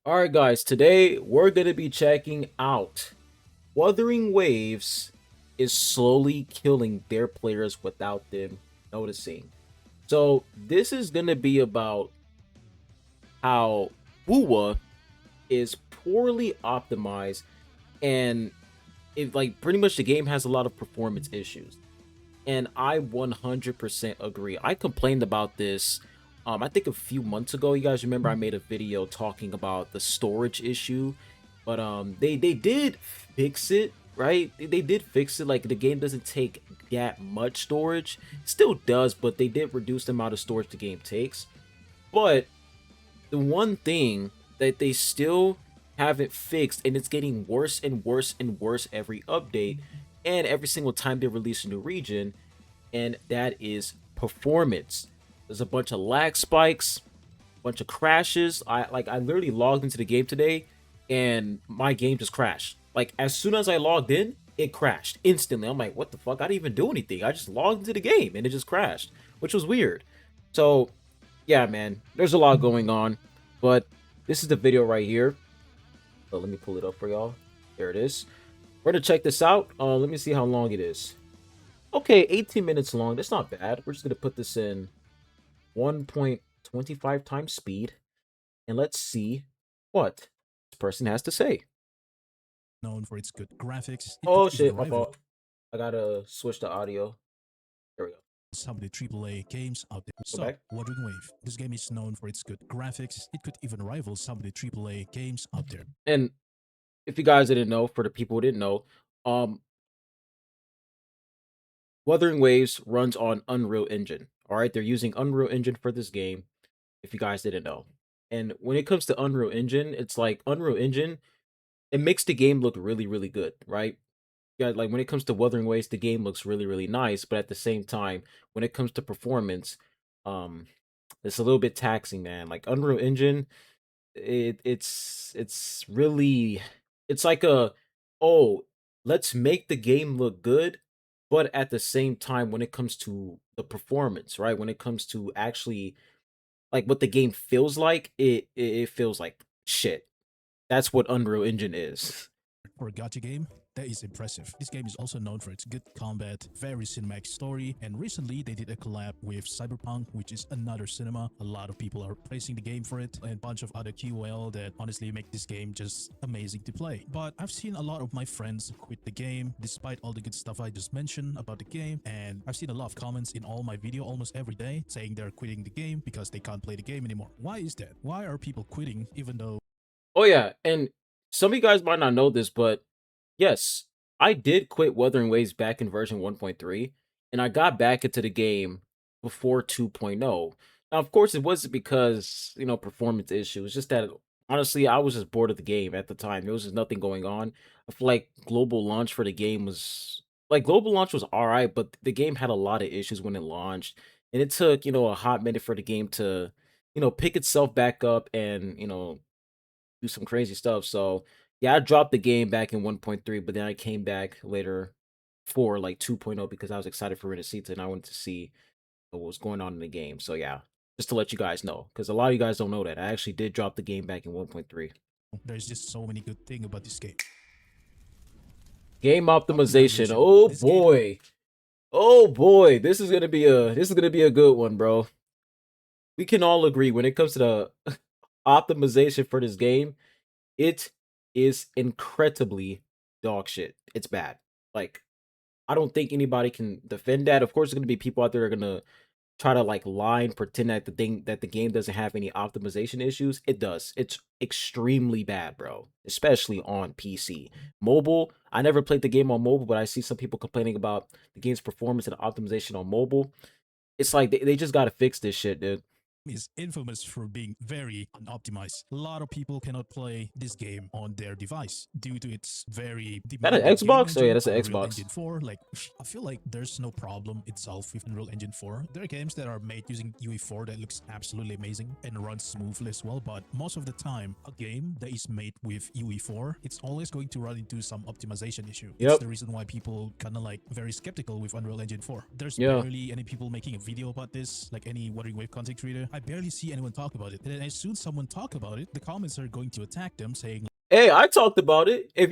All right, guys, today we're going to be checking out Wuthering Waves is slowly killing their players without them noticing. So, this is going to be about how Wuwa is poorly optimized and it like pretty much the game has a lot of performance issues. And I 100% agree. I complained about this I think a few months ago. You guys remember I made a video talking about the storage issue, but they did fix it, right? They did fix it. Like the game doesn't take that much storage. Still does, but they did reduce the amount of storage the game takes. But the one thing that they still haven't fixed, and it's getting worse and worse and worse every update and every single time they release a new region, and that is performance. There's a bunch of lag spikes, bunch of crashes. I literally logged into the game today and my game just crashed. Like as soon as I logged in, it crashed instantly. I'm like, what the fuck? I didn't even do anything. I just logged into the game and it just crashed, which was weird. So yeah, man, there's a lot going on, but this is the video right here. So let me pull it up for y'all. There it is. We're gonna check this out. Let me see how long it is. Okay, 18 minutes long. That's not bad. We're just gonna put this in 1.25 times speed, and let's see what this person has to say. Known for its good graphics. It could Oh even shit, my rival fault. I gotta switch the audio. There we go. some of the AAA games out there. Go So, back. Wuthering Wave. This game is known for its good graphics. It could even rival some of the AAA games out there. And if you guys didn't know, for the people who didn't know, um, Wuthering Waves runs on Unreal Engine. All right, they're using Unreal Engine for this game. If you guys didn't know, and when it comes to Unreal Engine, it's like Unreal Engine. It makes the game look really, really good, right? Yeah, like when it comes to Wuthering Waves, the game looks really, really nice, but at the same time, when it comes to performance, um, it's a little bit taxing, man. Like Unreal Engine, it's really it's like a oh, let's make the game look good, but at the same time, when it comes to the performance, right? When it comes to actually like what the game feels like, it feels like shit. That's what Unreal Engine is. For a gacha game, that is impressive. This game is also known for its good combat, very cinematic story, and recently they did a collab with Cyberpunk, which is another cinema. A lot of people are praising the game for it, and a bunch of other QOL that honestly make this game just amazing to play. But I've seen a lot of my friends quit the game, despite all the good stuff I just mentioned about the game, and I've seen a lot of comments in all my video almost every day saying they're quitting the game because they can't play the game anymore. Why is that? Why are people quitting even though Oh yeah, and some of you guys might not know this, but yes, I did quit Wuthering Waves back in version 1.3, and I got back into the game before 2.0. Now, of course, it wasn't because, performance issues. Just that, honestly, I was just bored of the game at the time. There was just nothing going on. I feel like global launch for the game was global launch was all right, but the game had a lot of issues when it launched, and it took a hot minute for the game to pick itself back up and do some crazy stuff. So yeah, I dropped the game back in 1.3, but then I came back later for like 2.0 because I was excited for Renacita and I wanted to see what was going on in the game. So yeah, just to let you guys know, because a lot of you guys don't know that I actually did drop the game back in 1.3. there's just so many good things about this game? Game optimization. Optimization. Oh This game boy. Oh boy. This is gonna be a good one, bro. We can all agree when it comes to the optimization for this game, it is incredibly dog shit. It's bad. Like I don't think anybody can defend that. Of course, there's gonna be people out there that are gonna try to like lie and pretend that the game doesn't have any optimization issues. It does. It's extremely bad, bro. Especially on PC. Mobile, I never played the game on mobile, but I see some people complaining about the game's performance and optimization on mobile. It's like they just gotta fix this shit, dude. is infamous for being very unoptimized. A lot of people cannot play this game on their device due to its very That an demanding game Xbox? Oh yeah, engine, that's an Unreal Xbox. Engine 4. Like, I feel like there's no problem itself with Unreal Engine 4. There are games that are made using UE4 that looks absolutely amazing and runs smoothly as well, but most of the time, a game that is made with UE4, it's always going to run into some optimization issue. It's Yep. the reason why people kind of like very skeptical with Unreal Engine 4. There's Yeah. barely any people making a video about this, like any Wuthering Wave content creator. I barely see anyone talk about it. And then as soon as someone talk about it, the comments are going to attack them saying, Hey, I talked about it. If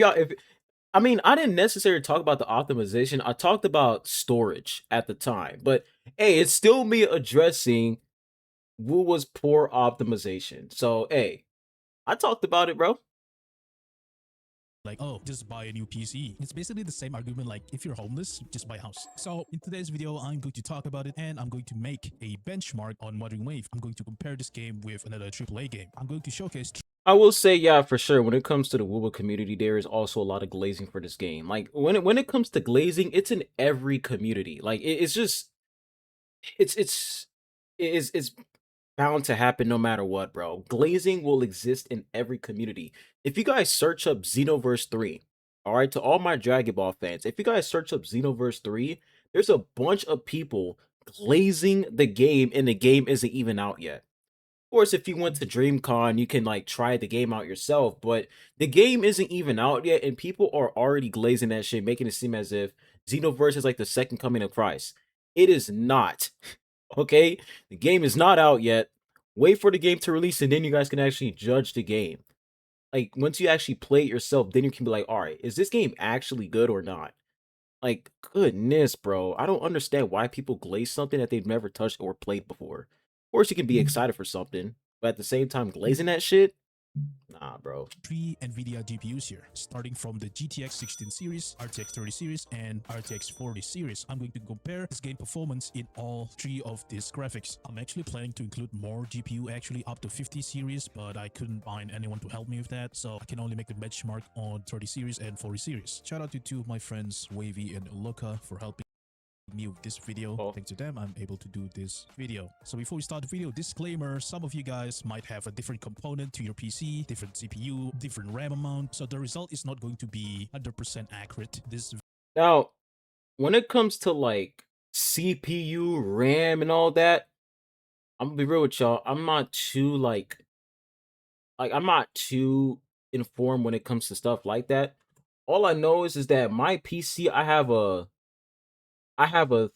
I mean, I didn't necessarily talk about the optimization. I talked about storage at the time. But hey, it's still me addressing Wu was poor optimization. So hey, I talked about it, bro. oh, just buy a new PC. It's basically the same argument like if you're homeless, just buy a house. So in today's video, I'm going to talk about it and I'm going to make a benchmark on Wuthering Wave. I'm going to compare this game with another AAA game. I'm going to showcase I will say, yeah, for sure. When it comes to the Wuba community, there is also a lot of glazing for this game. Like when it comes to glazing, it's in every community. Like it's just it's it's bound to happen no matter what, bro. Glazing will exist in every community. If you guys search up Xenoverse 3, all right, to all my Dragon Ball fans, if you guys search up Xenoverse 3, there's a bunch of people glazing the game and the game isn't even out yet. Of course, if you went to DreamCon, you can like try the game out yourself, but the game isn't even out yet, and people are already glazing that shit, making it seem as if Xenoverse is like the second coming of Christ. It is not. Okay? The game is not out yet. Wait for the game to release, and then you guys can actually judge the game. Like, once you actually play it yourself, then you can be like, all right, is this game actually good or not? Like, goodness, bro. I don't understand why people glaze something that they've never touched or played before. Of course, you can be excited for something, but at the same time, glazing that shit? Nah, bro. 3 NVIDIA GPUs here, starting from the GTX 16 series, RTX 30 series, and RTX 40 series. I'm going to compare this game performance in all 3 of these graphics. I'm actually planning to include more GPU, actually up to 50 series, but I couldn't find anyone to help me with that, so I can only make the benchmark on 30 series and 40 series. Shout out to 2 of my friends, Wavy and Loka, for helping me with this video. Oh. Thanks to them, I'm able to do this video. So before we start the video, disclaimer, some of you guys might have a different component to your PC, different CPU, different RAM amount, so the result is not going to be 100% accurate. This Now, when it comes to like CPU, RAM, and all that, I'm gonna be real with y'all. I'm not too I'm not too informed when it comes to stuff like that. All I know is that my PC, I have a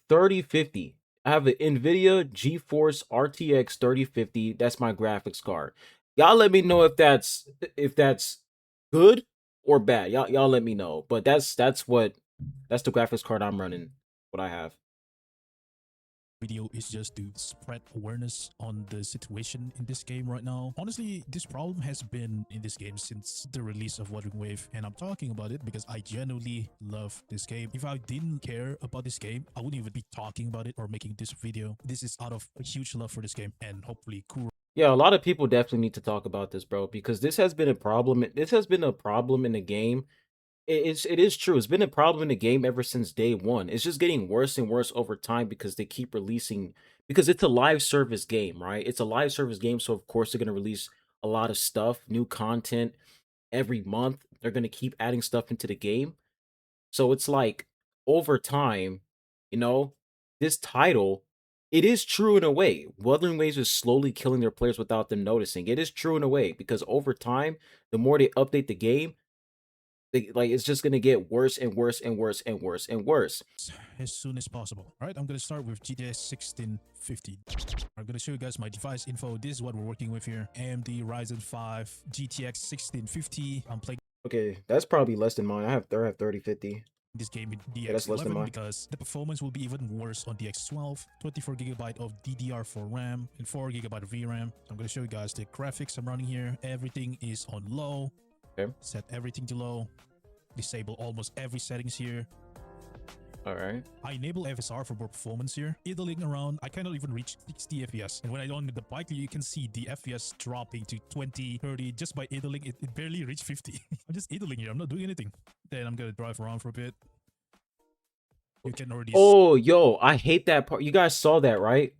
3050. I have an Nvidia GeForce RTX 3050. That's my graphics card. Y'all let me know if that's good or bad. Y'all let me know. But that's the graphics card I'm running. What I have. video is just to spread awareness on the situation in this game right now. Honestly, this problem has been in this game since the release of Wuthering Wave, and I'm talking about it because I genuinely love this game. If I didn't care about this game, I wouldn't even be talking about it or making this video. This is out of a huge love for this game and hopefully cool. Yeah, a lot of people definitely need to talk about this, bro, because this has been a problem. This has been a problem in the game. It is true. It's been a problem in the game ever since day one. It's just getting worse and worse over time because they keep releasing because it's a live service game, right? It's a live service game, so of course they're gonna release a lot of stuff, new content every month. They're gonna keep adding stuff into the game. So it's like over time, you know, this title, it is true in a way. Wuthering Waves is slowly killing their players without them noticing. It is true in a way because over time, the more they update the game, like it's just gonna get worse and worse and worse and worse and worse. As soon as possible. All right, I'm going to start with GTX 1650. I'm going to show you guys my device info. This is what we're working with here. AMD Ryzen 5 GTX 1650. I'm playing Okay, that's probably less than mine. I have 3050. this game with Yeah, that's less than DX11 mine. because the performance will be even worse on DX12, 24GB of DDR4 RAM and 4GB of VRAM. So I'm going to show you guys the graphics I'm running here. Everything is on low. Okay. Set everything to low. Disable almost every settings here. All right. I enable FSR for more performance here. Idling around, I cannot even reach 60 FPS. And when I on the bike, you can see the FPS dropping to 20, 30. Just by idling, it barely reached 50. I'm just idling here. I'm not doing anything. Then I'm going to drive around for a bit. You can already Oh, yo, I hate that part. You guys saw that, right?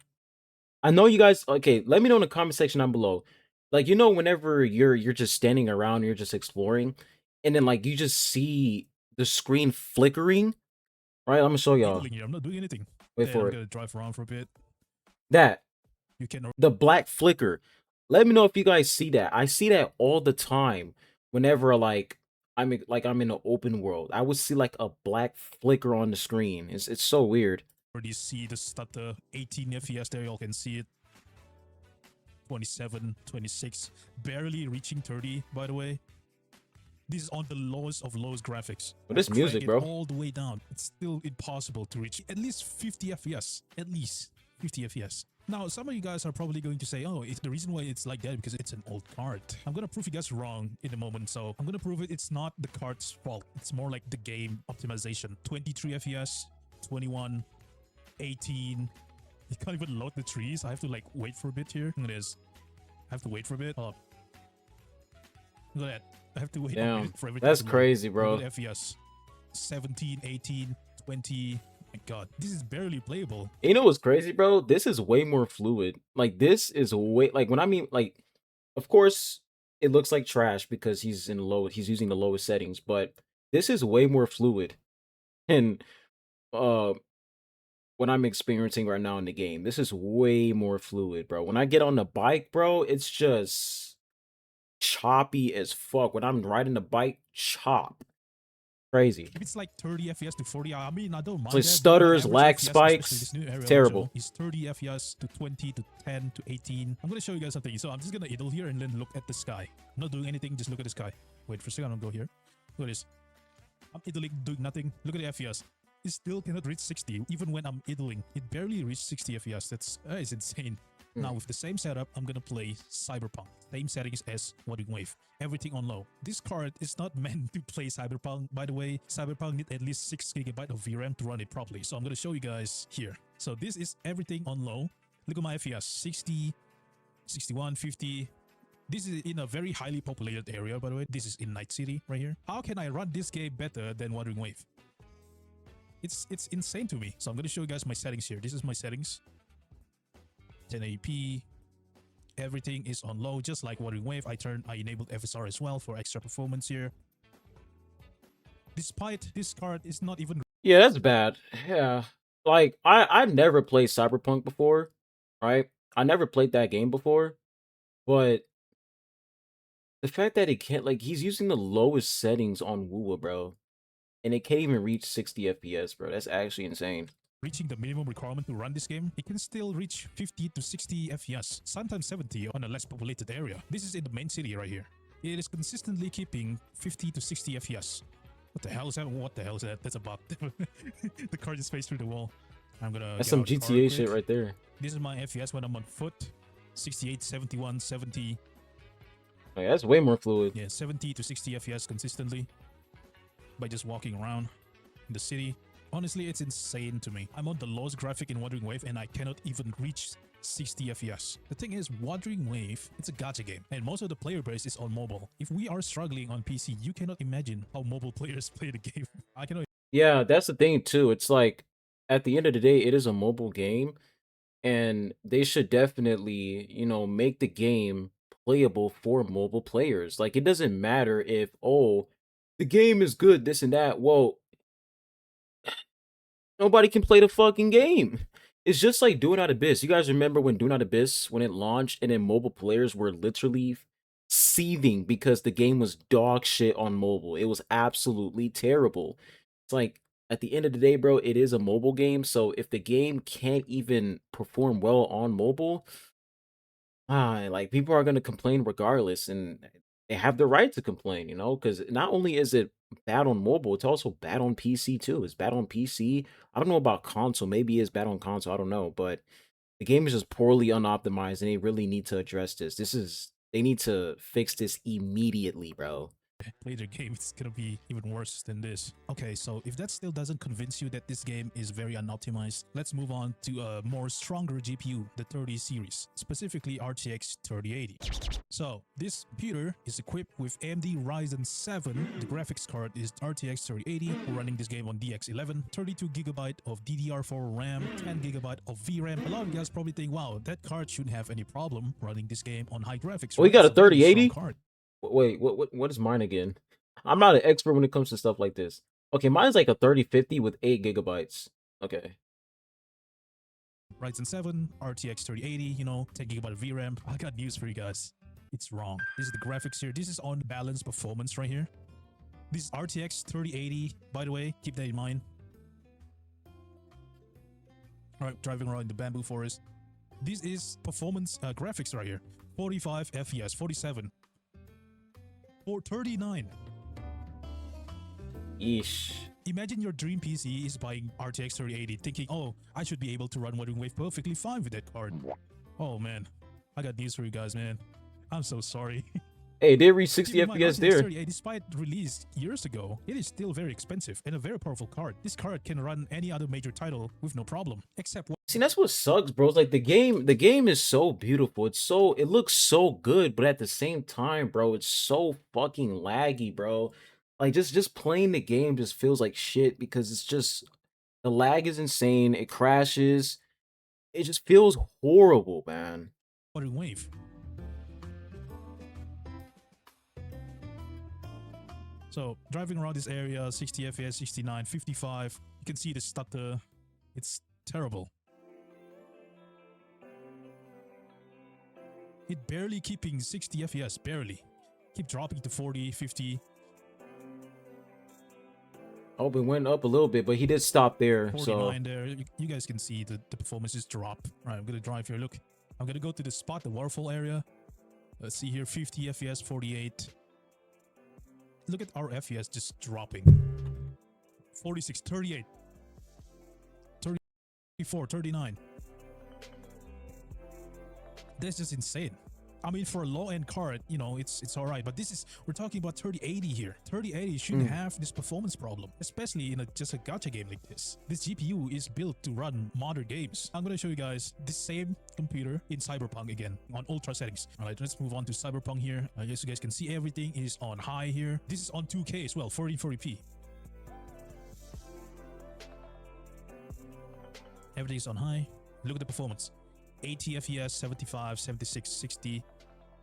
I know you guys. Okay, let me know in the comment section down below. Like, whenever you're just standing around, you're just exploring, and then like you just see the screen flickering. Right, I'm gonna show y'all. idling here. I'm not doing anything. Wait Then for I'm it. going to drive around for a bit. That You can the black flicker. Let me know if you guys see that. I see that all the time. Whenever I'm in an open world, I would see like a black flicker on the screen. It's so weird. already see the stutter 18 FPS there. Y'all can see it. 27, 26, barely reaching 30, by the way. This is on the lowest of lowest graphics. But this music, Crank it bro. all the way down. It's still impossible to reach at least 50 FPS. At least 50 FPS. Now, some of you guys are probably going to say, oh, it's the reason why it's like that because it's an old card. I'm gonna prove you guys wrong in a moment, so I'm gonna prove it's not the card's fault. It's more like the game optimization. 23 FPS, 21, 18. You can't even load the trees. I have to like wait for a bit here. Look at this. I have to wait for a bit. Hold up. Look at that. I have to wait a minute for everything. That's to load. crazy, bro. Look at FPS. 17, 18, 20. My god, this is barely playable. You know what's crazy, bro? This is way more fluid. Like this is way like when I mean like, of course it looks like trash because he's using the lowest settings, but this is way more fluid. And uh what I'm experiencing right now in the game. This is way more fluid, bro. When I get on the bike, bro, it's just choppy as fuck. When I'm riding the bike, chop. Crazy. If it's like 30 FPS to 40, I mean, I don't mind It's like that. stutters, My lag average FPS, spikes. especially this new area Terrible. module, is 30 FPS to 20 to 10 to 18. I'm gonna show you guys something. So I'm just gonna idle here and then look at the sky. I'm not doing anything, just look at the sky. Wait for a second, I'll go here. Look at this. I'm idling, doing nothing. Look at the FPS. It still cannot reach 60, even when I'm idling. It barely reached 60 FPS. That's insane. Now with the same setup, I'm gonna play Cyberpunk. Same settings as Wuthering Wave. Everything on low. This card is not meant to play Cyberpunk. By the way, Cyberpunk need at least 6GB of VRAM to run it properly. So I'm gonna show you guys here. So this is everything on low. Look at my FPS. 60, 61, 50. This is in a very highly populated area, by the way. This is in Night City right here. How can I run this game better than Wuthering Wave? It's insane to me. So I'm gonna show you guys my settings here. This is my settings. 1080p. Everything is on low, just like Wuthering Wave. I enabled FSR as well for extra performance here. Despite this card is not even. Yeah, that's bad. Yeah. Like I never played Cyberpunk before, right? I never played that game before, but the fact that it can't like he's using the lowest settings on Wua, bro. And it can't even reach 60 FPS, bro. That's actually insane. Reaching the minimum requirement to run this game, it can still reach 50 to 60 FPS, sometimes 70 on a less populated area. This is in the main city right here. It is consistently keeping 50 to 60 FPS. What the hell is that? What the hell is that? That's a bug. The car just faced through the wall. I'm gonna. That's some GTA shit right there. This is my FPS when I'm on foot. 68, 71, 70. Like, that's way more fluid. Yeah, 70 to 60 FPS consistently by just walking around in the city. Honestly, it's insane to me. I'm on the lowest graphic in Wuthering Wave and I cannot even reach 60 FPS. The thing is, Wuthering Wave, it's a gacha game and most of the player base is on mobile. If we are struggling on PC, you cannot imagine how mobile players play the game. I cannot. Yeah, that's the thing too. It's like at the end of the day, it is a mobile game and they should definitely, make the game playable for mobile players. Like it doesn't matter if the game is good, this and that. Well, nobody can play the fucking game. It's just like Do Not Abyss. You guys remember when Do Not Abyss, when it launched, and then mobile players were literally seething because the game was dog shit on mobile. It was absolutely terrible. It's like, at the end of the day, bro, it is a mobile game. So if the game can't even perform well on mobile, like people are going to complain regardless. And they have the right to complain, because not only is it bad on mobile, it's also bad on PC too. It's bad on PC. I don't know about console. Maybe it's bad on console. I don't know, but the game is just poorly unoptimized, and they really need to address this. They need to fix this immediately, bro. Later game, it's gonna be even worse than this. Okay, so if that still doesn't convince you that this game is very unoptimized, let's move on to a more stronger GPU, the 30 series, specifically RTX 3080. So this computer is equipped with AMD Ryzen 7. The graphics card is RTX 3080. We're running this game on DX11, 32GB of DDR4 RAM, 10GB of VRAM. A lot of you guys probably think, wow, that card shouldn't have any problem running this game on high graphics. We got a 3080? Card. Wait, what is mine again? I'm not an expert when it comes to stuff like this. Okay, mine's like a 3050 with 8GB. Okay. Ryzen 7, RTX 3080, 10GB of VRAM. I got news for you guys. It's wrong. This is the graphics here. This is on balanced performance right here. This is RTX 3080, by the way. Keep that in mind. Alright, driving around the bamboo forest. This is performance graphics right here. 45 FPS, 47, 439. Yeesh. Imagine your dream PC is buying RTX 3080 thinking, oh, I should be able to run Wuthering Wave perfectly fine with that card. Oh man, I got news for you guys, man. I'm so sorry. Hey, it did reach Keep 60 in mind, FPS RTX there. 3080, despite released years ago, it is still very expensive and a very powerful card. This card can run any other major title with no problem, except See, that's what sucks, bro. It's like the game is so beautiful. It looks so good, but at the same time, bro, it's so fucking laggy, bro. Like just playing the game just feels like shit because it's just the lag is insane. It crashes. It just feels horrible, man. Wuthering Wave. So driving around this area, 60 FPS, 69, 55, you can see the stutter. It's terrible. It barely keeping 60 FPS, barely. Keep dropping to 40, 50. Oh, it went up a little bit, but he did stop there. 49 there. You guys can see the performances drop. All right, I'm gonna drive here. Look, I'm gonna go to the spot, the waterfall area. Let's see here, 50 FPS, 48. Look at our FPS just dropping. 46, 38, 34, 39. That's just insane. I mean, for a low-end card, you know, it's all right. But we're talking about 3080 here. 3080 shouldn't have this performance problem, especially in just a gacha game like this. This GPU is built to run modern games. I'm going to show you guys the same computer in Cyberpunk again on ultra settings. All right, let's move on to Cyberpunk here. As you guys can see, everything is on high here. This is on 2K as well, 1440p. Everything is on high. Look at the performance. 80 FPS, 75, 76, 60.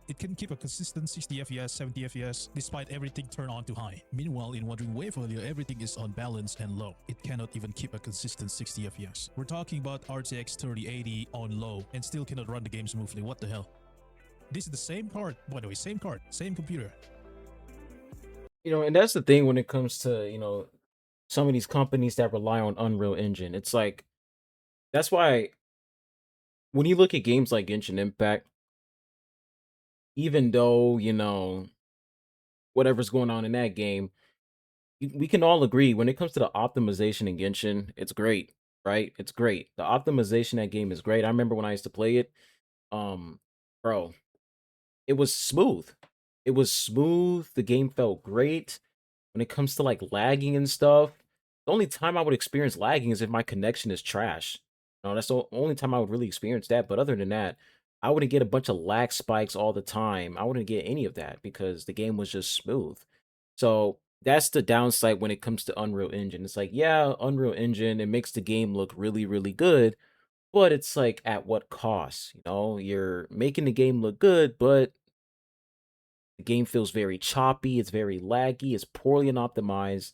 It can keep a consistent 60 FPS, 70 FPS, despite everything turned on to high. Meanwhile, in Wuthering Wave earlier, everything is on balance and low. It cannot even keep a consistent 60 FPS. We're talking about RTX 3080 on low and still cannot run the game smoothly. What the hell? This is the same card, by the way, same card, same computer. You know, and that's the thing when it comes to, some of these companies that rely on Unreal Engine. It's like, that's why when you look at games like Genshin Impact, even though, whatever's going on in that game, we can all agree when it comes to the optimization in Genshin, it's great, right? It's great. The optimization in that game is great. I remember when I used to play it, um, bro, it was smooth. It was smooth. The game felt great. When it comes to like lagging and stuff, the only time I would experience lagging is if my connection is trash. That's the only time I would really experience that. But other than that, I wouldn't get a bunch of lag spikes all the time. I wouldn't get any of that because the game was just smooth. So that's the downside when it comes to Unreal Engine. It's like, yeah, Unreal Engine, it makes the game look really, really good, but it's like at what cost? You're making the game look good, but the game feels very choppy, it's very laggy, it's poorly optimized.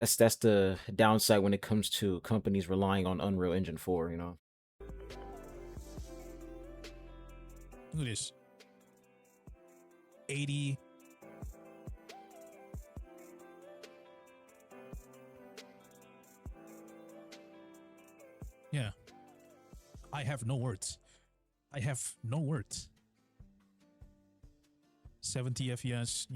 That's the downside when it comes to companies relying on Unreal Engine 4, Look at this. 80. Yeah. I have no words. I have no words. 70 FPS,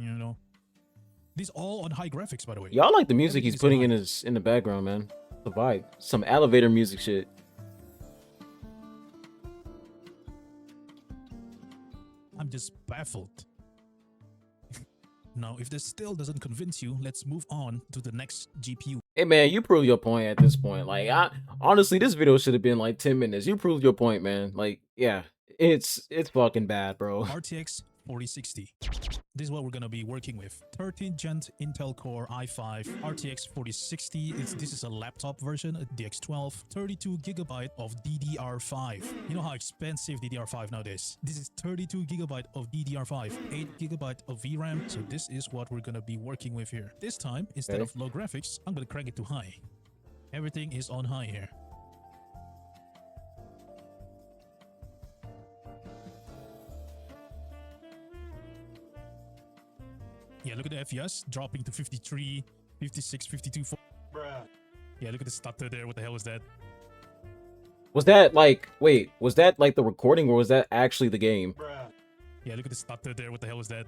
These all on high graphics, by the way. Y'all like the music Everything he's is putting on in the background, man. The vibe. Some elevator music shit. I'm just baffled. Now, if this still doesn't convince you, let's move on to the next GPU. Hey man, you proved your point at this point. Like, honestly, this video should have been like 10 minutes. You proved your point, man. Like, yeah, it's fucking bad, bro. RTX 4060. This is what we're gonna be working with. 13th gen Intel Core i5 RTX 4060. This is a laptop version, a DX12. 32 gigabyte of DDR5. You know how expensive DDR5 nowadays. This is 32 gigabyte of DDR5, 8 gigabyte of VRAM. So this is what we're gonna be working with here. This time, instead of low graphics, I'm gonna crank it to high. Everything is on high here. Yeah, look at the FPS dropping to 53, 56, 52. Bruh. Yeah, look at the stutter there. What the hell was that? Was that like, wait, was that like the recording or was that actually the game? Bruh. Yeah, look at the stutter there. What the hell is that?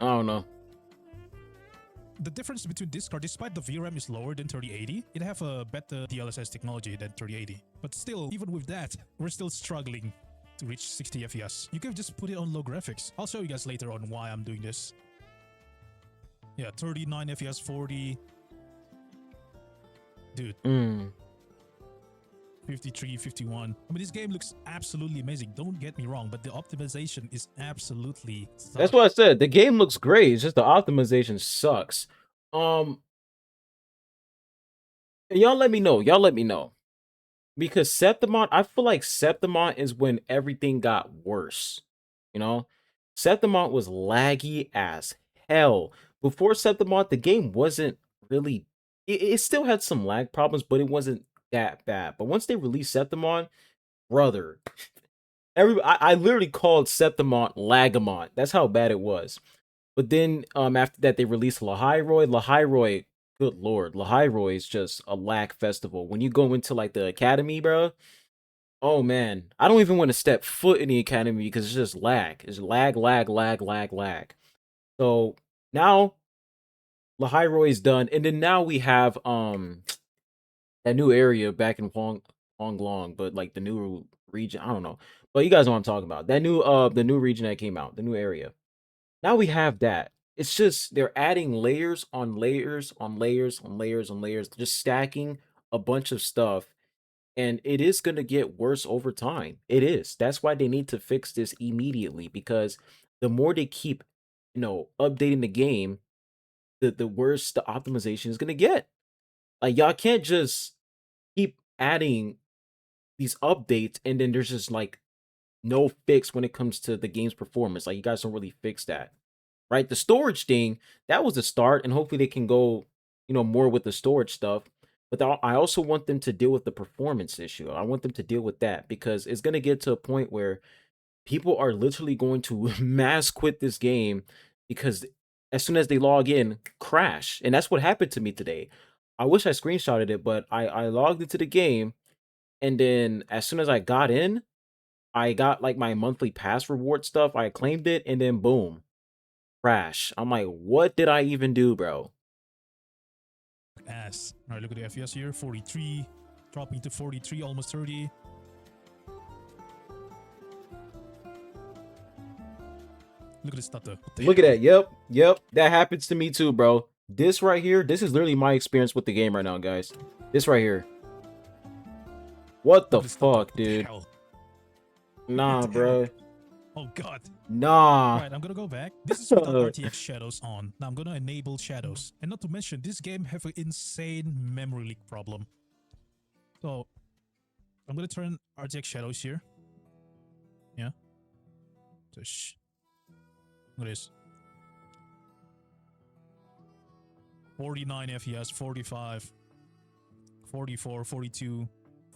I don't know. The difference between this card, despite the VRAM is lower than 3080, it have a better DLSS technology than 3080. But still, even with that, we're still struggling to reach 60 FPS. You can just put it on low graphics. I'll show you guys later on why I'm doing this. Yeah, 39 FPS, 40. Dude. 53, 51. I mean, this game looks absolutely amazing. Don't get me wrong, but the optimization is absolutely sucks. That's what I said. The game looks great. It's just the optimization sucks. Y'all let me know. Y'all let me know. Because Septimon, I feel like Septimon is when everything got worse. You know? Septimon was laggy as hell. Before Septimon, the game wasn't really... It still had some lag problems, but it wasn't that bad. But once they released Septimon, brother... I literally called Septimon Lagamon. That's how bad it was. But then after that, they released Lahairoi. Lahairoi, good lord, Lahairoi is just a lag festival. When you go into like the academy, bro, oh man, I don't even want to step foot in the academy because it's just lag. It's lag, lag, lag, lag, lag. So now Lahairoi is done, and then now we have that new area back in Huanglong, but like the new region, I don't know. But you guys know what I'm talking about. That new the new region that came out, the new area. Now we have that. It's just they're adding layers on layers on layers on layers on layers, just stacking a bunch of stuff. And it is going to get worse over time. It is. That's why they need to fix this immediately because the more they keep, updating the game, the worse the optimization is going to get. Like, y'all can't just keep adding these updates and then there's just like no fix when it comes to the game's performance. Like, you guys don't really fix that. Right? The storage thing, that was the start, and hopefully they can go, more with the storage stuff. But I also want them to deal with the performance issue. I want them to deal with that because it's going to get to a point where people are literally going to mass quit this game because as soon as they log in, crash. And that's what happened to me today. I wish I screenshotted it, but I logged into the game, and then as soon as I got in, I got like my monthly pass reward stuff. I claimed it, and then boom, crash. I'm like, what did I even do, bro? Ass. All right, look at the FPS here. 43, dropping to 43, almost 30. Look at the stutter. Look at that. Yep. That happens to me too, bro. This right here, this is literally my experience with the game right now, guys. This right here. What the fuck, dude? Nah, bro. Oh god. Nah. Alright, I'm gonna go back. This is without RTX shadows on. Now I'm gonna enable shadows. And not to mention, this game have an insane memory leak problem. So, I'm gonna turn RTX shadows here. Yeah. So, look at this. 49 FPS, 45, 44, 42.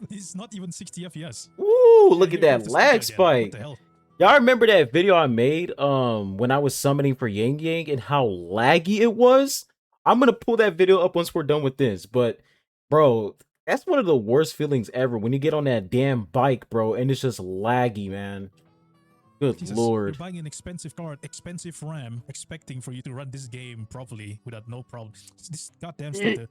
It's not even 60 FPS. Ooh, look at that lag spike. What the hell? Y'all remember that video I made when I was summoning for Yang Yang and how laggy it was? I'm gonna pull that video up once we're done with this, but bro, that's one of the worst feelings ever when you get on that damn bike, bro, and it's just laggy, man. Good Jesus, lord. you're buying an expensive card, expensive RAM, expecting for you to run this game properly without no problem. This goddamn stutter.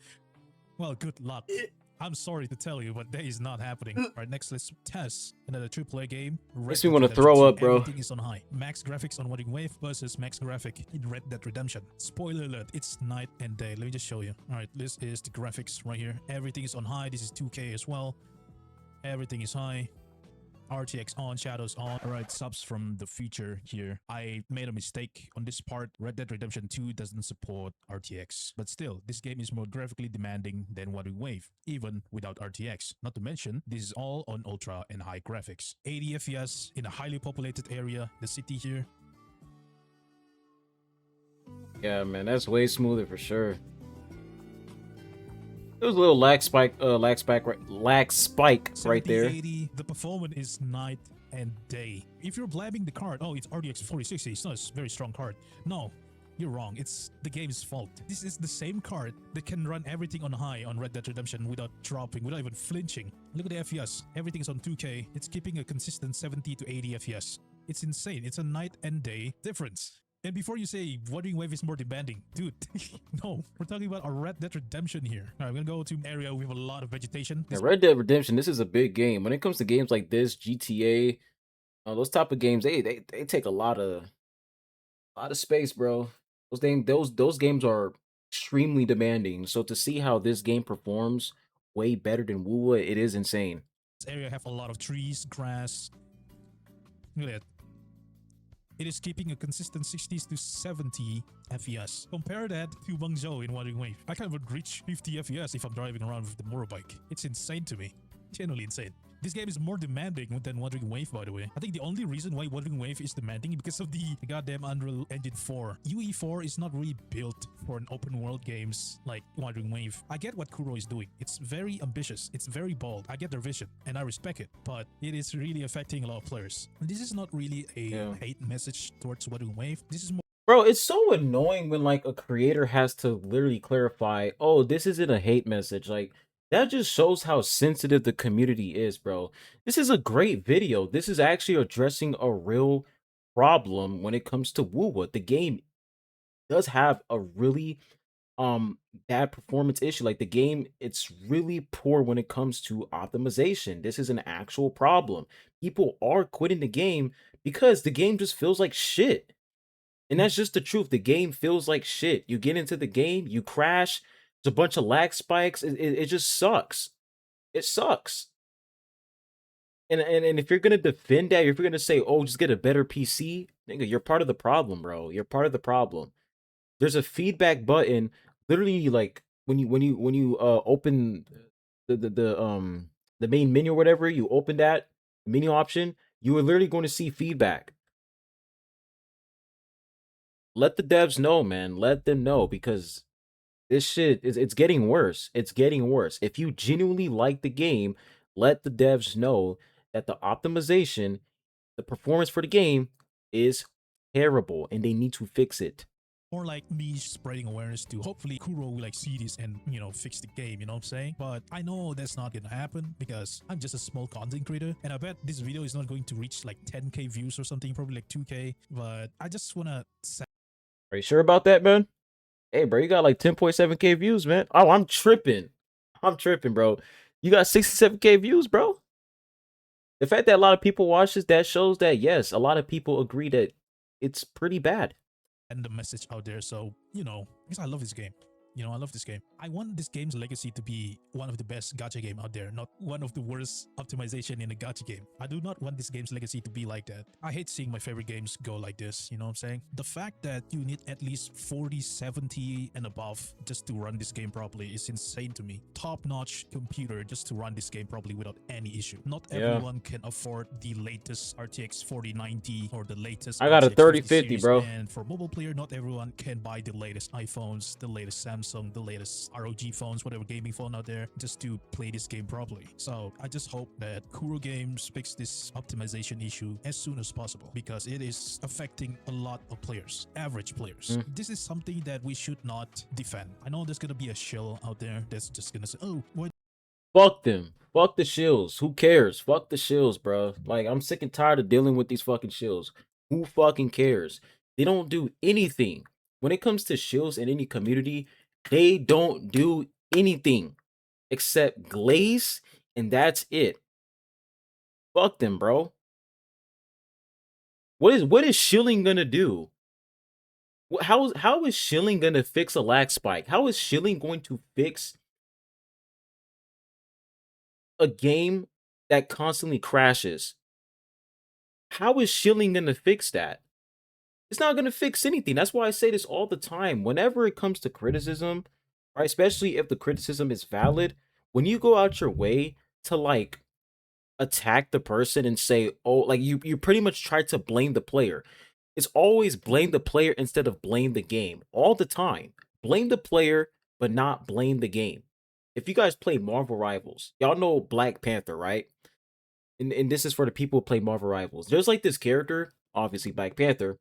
Well, good luck. I'm sorry to tell you, but that is not happening. Alright, next let's test another AAA game. Makes me want to throw up, bro. Everything is on high. Max graphics on Wuthering Wave versus max graphic in Red Dead Redemption. Spoiler alert, it's night and day. Let me just show you. Alright, this is the graphics right here. Everything is on high. This is 2K as well. Everything is high. RTX on, shadows on. Alright, subs from the feature here. I made a mistake on this part. Red Dead Redemption 2 doesn't support RTX. But still, this game is more graphically demanding than Wuthering Wave, even without RTX. Not to mention, this is all on ultra and high graphics. 80 FPS in a highly populated area, the city here. Yeah, man, that's way smoother for sure. There was a little lag spike right there. 80, the performance is night and day. If you're blabbing the card, oh, it's RTX 4060, it's not a very strong card. No, you're wrong. It's the game's fault. This is the same card that can run everything on high on Red Dead Redemption without dropping, without even flinching. Look at the FPS. Everything is on 2K. It's keeping a consistent 70 to 80 FPS. It's insane. It's a night and day difference. And before you say Wuthering Wave is more demanding, dude, no, we're talking about a Red Dead Redemption here. All right, I'm gonna go to an area with a lot of vegetation. Yeah, Red Dead Redemption, this is a big game. When it comes to games like this, GTA, those type of games, they take a lot of space, bro. Those games are extremely demanding. So to see how this game performs way better than WoW, it is insane. This area have a lot of trees, grass. Look at that. It is keeping a consistent 60s to 70 FPS. Compare that to Guangzhou in Wuthering Wave. I can't even reach 50 FPS if I'm driving around with the motorbike. It's insane to me. Genuinely insane. This game is more demanding than Wuthering Wave, by the way. I think the only reason why Wuthering Wave is demanding is because of the goddamn Unreal Engine 4. UE4 is not really built for an open world games like Wuthering Wave. I get what Kuro is doing. It's very ambitious. It's very bold. I get their vision and I respect it. But it is really affecting a lot of players. And this is not really a hate message towards Wuthering Wave. This is more Bro, it's so annoying when like a creator has to literally clarify, "Oh, this isn't a hate message." Like that just shows how sensitive the community is, bro. This is a great video. This is actually addressing a real problem when it comes to Woowa. The game does have a really bad performance issue. Like the game, it's really poor when it comes to optimization. This is an actual problem. People are quitting the game because the game just feels like shit. And that's just the truth. The game feels like shit. You get into the game, you crash, there's a bunch of lag spikes. It just sucks. It sucks. And if you're gonna defend that, if you're gonna say, "Oh, just get a better PC," nigga, you're part of the problem, bro. You're part of the problem. There's a feedback button, literally like when you open the main menu or whatever, you open that menu option, you are literally going to see feedback. Let the devs know, man. Let them know because this shit is it's getting worse. It's getting worse. If you genuinely like the game, let the devs know that the optimization, the performance for the game is terrible and they need to fix it. more like me spreading awareness to hopefully Kuro will like see this and fix the game, you know what I'm saying? But I know that's not gonna happen because I'm just a small content creator and I bet this video is not going to reach like 10k views or something, probably like 2k. But I just wanna Are you sure about that, man? Hey, bro, you got like 10.7K views, man. Oh, I'm tripping. I'm tripping, bro. You got 67K views, bro. The fact that a lot of people watch this, that shows that, yes, a lot of people agree that it's pretty bad. send the message out there. So, because I love this game. I love this game. I want this game's legacy to be one of the best gacha game out there, not one of the worst optimization in a gacha game. I do not want this game's legacy to be like that. I hate seeing my favorite games go like this, you know what I'm saying? The fact that you need at least 40, 70 and above just to run this game properly is insane to me. Top-notch computer just to run this game properly without any issue. Not everyone can afford the latest RTX 4090 or the latest I got a RTX 3050, bro. And for mobile player, not everyone can buy the latest iPhones, the latest Samsung, the latest ROG phones, whatever gaming phone out there, just to play this game properly. So I just hope that Kuro Games fix this optimization issue as soon as possible because it is affecting a lot of players, average players. This is something that we should not defend. I know there's gonna be a shill out there that's just gonna say, "Oh, what?" Fuck them. Fuck the shills. Who cares? Fuck the shills, bro. Like, I'm sick and tired of dealing with these fucking shills. Who fucking cares? They don't do anything. When it comes to shills in any community, they don't do anything except glaze, and that's it. Fuck them, bro. What is shilling gonna do? How is shilling gonna fix a lag spike? How is shilling going to fix a game that constantly crashes? How is shilling gonna fix that? It's not gonna fix anything. That's why I say this all the time. Whenever it comes to criticism, right, especially if the criticism is valid, when you go out your way to like attack the person and say, "Oh," like you pretty much try to blame the player. It's always blame the player instead of blame the game. All the time. Blame the player, but not blame the game. If you guys play Marvel Rivals, y'all know Black Panther, right? And this is for the people who play Marvel Rivals. There's like this character, obviously Black Panther.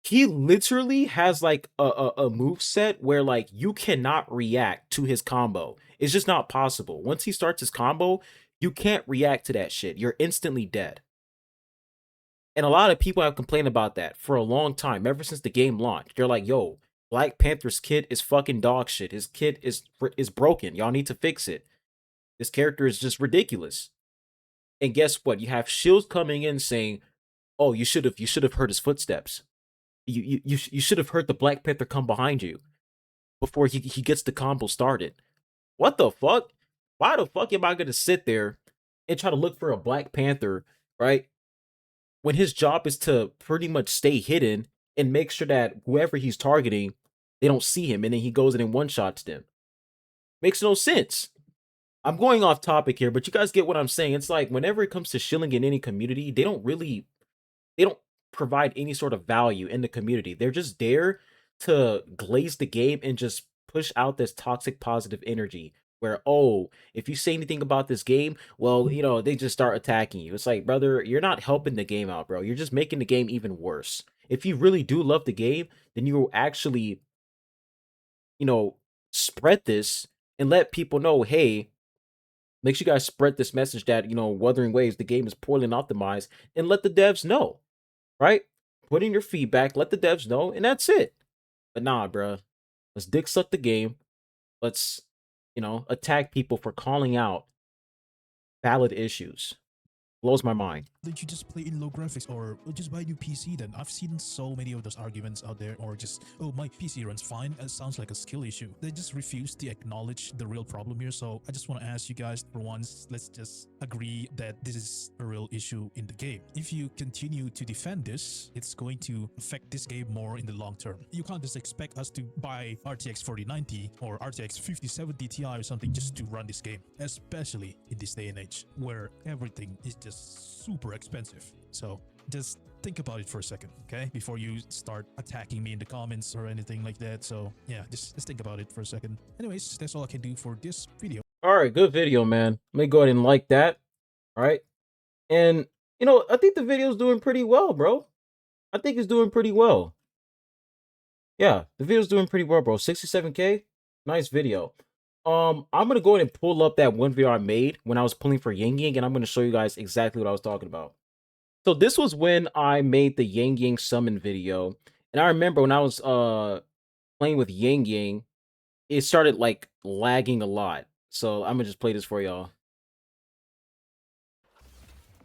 He literally has like a move set where like you cannot react to his combo. It's just not possible. Once he starts his combo, you can't react to that shit. You're instantly dead. And a lot of people have complained about that for a long time, ever since the game launched. They're like, "Yo, Black Panther's kit is fucking dog shit. His kit is broken. Y'all need to fix it. This character is just ridiculous." And guess what? You have Shields coming in saying, "Oh, you should have heard his footsteps. You should have heard the Black Panther come behind you before he gets the combo started." What the fuck? Why the fuck am I gonna sit there and try to look for a Black Panther, right? When his job is to pretty much stay hidden and make sure that whoever he's targeting, they don't see him, and then he goes in and one shots them. Makes no sense. I'm going off topic here, but you guys get what I'm saying. It's like whenever it comes to shilling in any community, they don't provide any sort of value in the community. They're just there to glaze the game and just push out this toxic positive energy where, oh, if you say anything about this game, well, they just start attacking you. It's like, brother, you're not helping the game out, bro. You're just making the game even worse. If you really do love the game, then you will actually, you know, spread this and let people know, hey, make sure you guys spread this message that, Wuthering Waves, the game is poorly optimized, and let the devs know, right? Put in your feedback, let the devs know, and that's it. But nah, bruh. Let's dick suck the game. Let's, attack people for calling out valid issues. Blows my mind. Did you just play in low graphics or just buy a new PC then? I've seen so many of those arguments out there, or just, oh, my PC runs fine. It sounds like a skill issue. They just refuse to acknowledge the real problem here. So I just want to ask you guys, for once, let's just agree that this is a real issue in the game. If you continue to defend this, it's going to affect this game more in the long term. You can't just expect us to buy RTX 4090 or RTX 5070 Ti or something just to run this game, especially in this day and age where everything is just super expensive. So just think about it for a second, okay? Before you start attacking me in the comments or anything like that. So yeah, just think about it for a second. Anyways, that's all I can do for this video. All right, good video, man. Let me go ahead and like that. All right. And, I think the video's doing pretty well, bro. I think it's doing pretty well. Yeah, the video's doing pretty well, bro. 67K. Nice video. I'm gonna go ahead and pull up that one video I made when I was pulling for Yang Yang, and I'm gonna show you guys exactly what I was talking about. So this was when I made the Yang Yang summon video. And I remember when I was playing with Yang Yang, it started like lagging a lot. So I'm gonna just play this for y'all.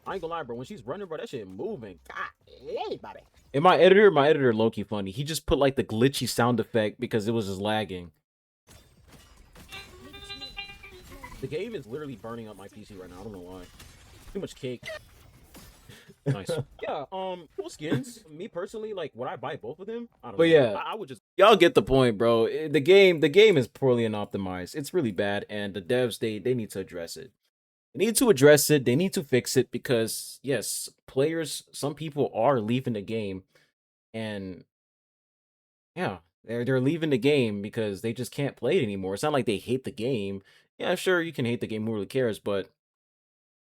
I ain't gonna lie, bro. When she's running, bro, that shit moving. God, anybody. And my editor, Loki funny. He just put like the glitchy sound effect because it was just lagging. The game is literally burning up my PC right now. I don't know why. Too much cake. Nice. Yeah, cool skins. Me personally, like, would I buy both of them? I don't know. But yeah, I would just. Y'all get the point, bro. The game is poorly optimized. It's really bad, and the devs they need to address it. They need to address it. They need to fix it because yes, some people are leaving the game, and yeah, they're leaving the game because they just can't play it anymore. It's not like they hate the game. Yeah, sure, you can hate the game. Who really cares? But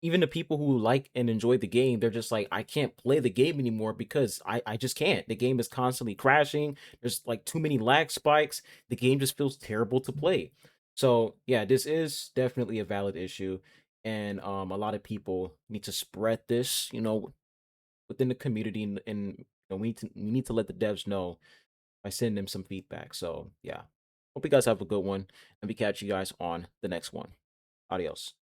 even the people who like and enjoy the game, they're just like, I can't play the game anymore because I just can't. The game is constantly crashing. There's like too many lag spikes. The game just feels terrible to play. So yeah, this is definitely a valid issue. And a lot of people need to spread this, within the community, and we need to let the devs know by sending them some feedback. So yeah. Hope you guys have a good one, and we catch you guys on the next one. Adios.